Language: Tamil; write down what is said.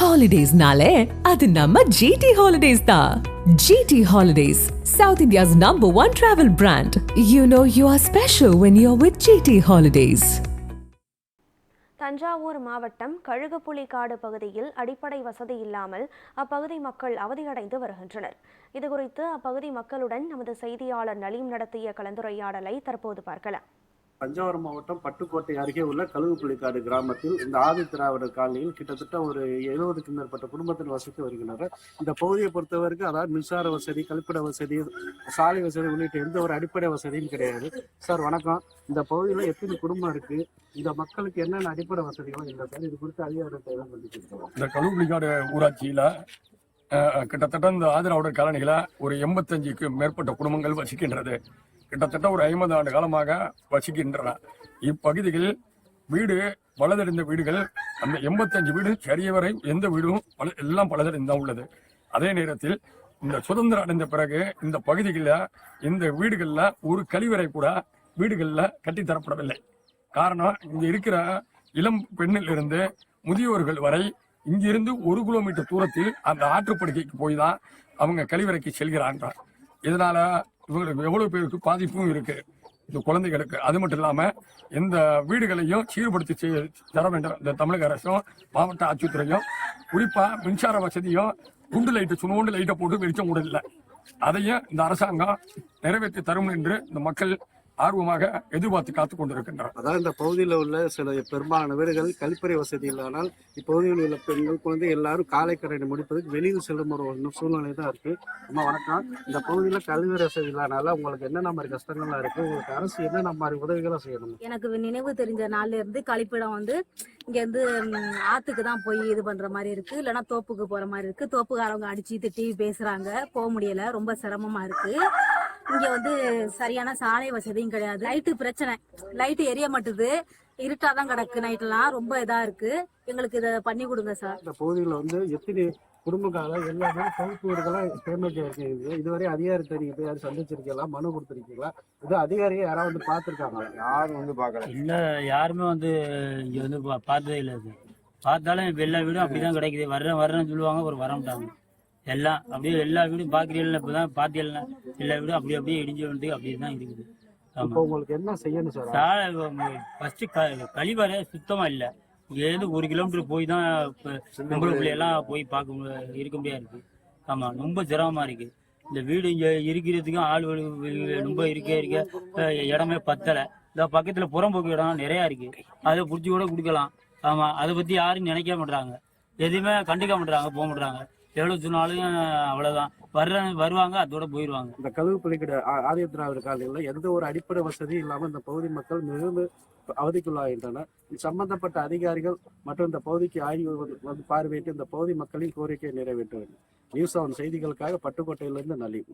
Holidays-nale, adu namma GT Holidays da. GT Holidays, South India's #1 travel brand. You know you are special when you're with GT Holidays. Thanjavur மாவட்டம் கழுகுப்புலிக்காடு பகுதியில் அடிப்படை வசதி இல்லாமல் அப்பகுதி மக்கள் அவதியடைந்து வருகின்றனர். இதுகுறித்து அப்பகுதி மக்களுடன் நமது செய்தியாளர் நலீம் நடத்திய கலந்துரையாடலை தற்போது பார்க்கலாம். தஞ்சாவூர் மாவட்டம் பட்டுக்கோட்டை அருகே உள்ள கழுகுப்புலிக்காடு கிராமத்தில் இந்த ஆதி திராவிடர் காலனியில் கிட்டத்தட்ட ஒரு 70க்கும் மேற்பட்ட குடும்பத்தினர் வசித்து வருகின்றனர். இந்த பகுதியை பொறுத்தவரைக்கும் அதாவது மின்சார வசதி, கழிப்பிட வசதி, சாலை வசதி உள்ளிட்ட எந்த ஒரு அடிப்படை வசதியும் கிடையாது. சார் வணக்கம். இந்த பகுதியில் எத்தனை குடும்பம் இருக்கு? இந்த மக்களுக்கு என்னென்ன அடிப்படை வசதிகளும் இல்லை சார்? இது குறித்து அதிகாரத்தை இந்த கழுகுப்புலிக்காடு ஊராட்சியில கிட்டத்தட்ட இந்த ஆதிராவிடர் காலனியில ஒரு 85க்கும் மேற்பட்ட குடும்பங்கள் வசிக்கின்றது. கிட்டத்தட்ட ஒரு 50 ஆண்டு காலமாக வசிக்கின்றன. இப்பகுதியில் வீடு பலதறிந்த வீடுகள், அந்த 85 வீடு சரியவரை எந்த வீடும் எல்லாம் பலதறிந்தான் உள்ளது. அதே நேரத்தில் இந்த சுதந்திரம் அடைந்த பிறகு இந்த பகுதிகளில் இந்த வீடுகளில் ஒரு கழிவறை கூட வீடுகளில் கட்டித்தரப்படவில்லை. காரணம், இங்க இருக்கிற இளம் பெண்ணிலிருந்து முதியோர்கள் வரை இங்கிருந்து 1 கிலோமீட்டர் தூரத்தில் அந்த ஆற்றுப்படுகைக்கு போய் தான் அவங்க கழிவறைக்கு செல்கிறாங்க. இதனால இவங்களுக்கு எவ்வளவு பேருக்கு பாதிப்பும் இருக்கு இந்த குழந்தைகளுக்கு. அது மட்டும் இல்லாம இந்த வீடுகளையும் சீர்படுத்தி தர வேண்டும் இந்த தமிழக அரசும் மாவட்ட ஆட்சித்துறையும். குறிப்பா மின்சார வசதியும் குண்டு லைட்டு, சுண்ணோண்டு லைட்டை போட்டு வெளிச்சம் கூட இல்லை. அதையும் இந்த அரசாங்கம் நிறைவேற்றி தரும் என்று இந்த மக்கள் ஆர்வமாக எதிர்பார்த்து காத்துக் கொண்டிருக்கின்றனர். அதாவது இந்த பகுதியில் உள்ள சில பெரும்பாலான வீடுகள் கழிப்பறை வசதி இல்லாமல் இப்பகுதியில் உள்ள பெண்கள், குழந்தை எல்லாரும் காலை கடனை முடிப்பதற்கு வெளியில் செல்லும் ஒரு சூழ்நிலை தான் இருக்கு. அம்மா வணக்கம். இந்த பகுதியில் கழிவறை வசதி இல்லாதனால உங்களுக்கு என்னென்ன மாதிரி கஷ்டங்கள்லாம் இருக்கு? உங்களுக்கு அரசு என்னென்ன மாதிரி உதவிகளை செய்யணும்? எனக்கு நினைவு தெரிஞ்ச நாள்ல இருந்து கழிப்பிடம் இங்க இருந்து ஆத்துக்கு தான் போய் இது பண்ற மாதிரி இருக்கு, இல்லைன்னா தோப்புக்கு போற மாதிரி இருக்கு. தோப்புக்காரவங்க அடிச்சு திட்டி பேசுறாங்க, போக முடியல, ரொம்ப சிரமமா இருக்கு. இங்க சரியான சாலை வசதியும் கிடையாது. லைட்டு பிரச்சனை, லைட்டு எரிய மாட்டுது, இருட்டாதான் கிடக்கு நைட்லாம், ரொம்ப இதா இருக்கு. எங்களுக்கு இதை பண்ணி கொடுங்க சார். இந்த பகுதியில் எத்தனை குடும்பக்கால எல்லாமே பகுப்பு வீடுகளாம் டேமேஜ் இருக்கு. இதுவரை அதிகாரத்தை நீங்க யாரும் சந்திச்சிருக்கீங்களா? மனு கொடுத்துருக்கீங்களா? இது அதிகாரியை யாராவது பார்த்துருக்காங்க? யாரும் பார்க்கல. இல்ல, யாருமே இங்க பார்த்ததே இல்லை. பார்த்தாலும் எல்லா வீடும் அப்படிதான் கிடைக்குது. வர்றேன்னு சொல்லுவாங்க, ஒரு வரமாட்டாங்க. எல்லாம் அப்படியே எல்லா வீடும் பாக்குறீங்களா? இப்பதான் பாத்தீங்கன்னா எல்லா வீடும் அப்படியே இடிஞ்சு வந்து அப்படியே தான் இருக்குது. உங்களுக்கு என்ன செய்யணும் சார்? ஃபர்ஸ்ட் கழிவறை சுத்தமா இல்ல. இங்க இருந்து 1 கிலோமீட்டர் போய் தான் பொம்பளை எல்லாம் போய் இருக்க முடியாது இருக்கு. ஆமா, ரொம்ப சிரமமா இருக்கு. இந்த வீடு இங்க இருக்கிறதுக்கும் ஆள் ரொம்ப இருக்க இடமே பத்தலை. இந்த பக்கத்துல புறம்போக்கு இடம் நிறைய இருக்கு, அதை புடிச்சு கூட குடுக்கலாம். ஆமா, அதை பத்தி யாரும் நினைக்க மாட்டாங்க, எதுவுமே கண்டுக்க மாட்டாங்க, போக மாட்டாங்க. எவ்வளவு சொன்னாலும் அவ்வளவுதான், வருவாங்க, அதோட போயிடுவாங்க. இந்த கழுகுப்புலிக்காடு ஆதி திராவிடர் காலனியில் எந்த ஒரு அடிப்படை வசதி இல்லாம இந்த பகுதி மக்கள் மிகுந்த அவதிக்குள்ளாகின்றனர். சம்பந்தப்பட்ட அதிகாரிகள் மற்றும் இந்த பகுதிக்கு ஆய்வு பார்வையிட்டு இந்த பகுதி மக்களின் கோரிக்கையை நிறைவேற்ற வேண்டும். நியூஸ் 7 செய்திகளுக்காக பட்டுக்கோட்டையிலிருந்து நலீம்.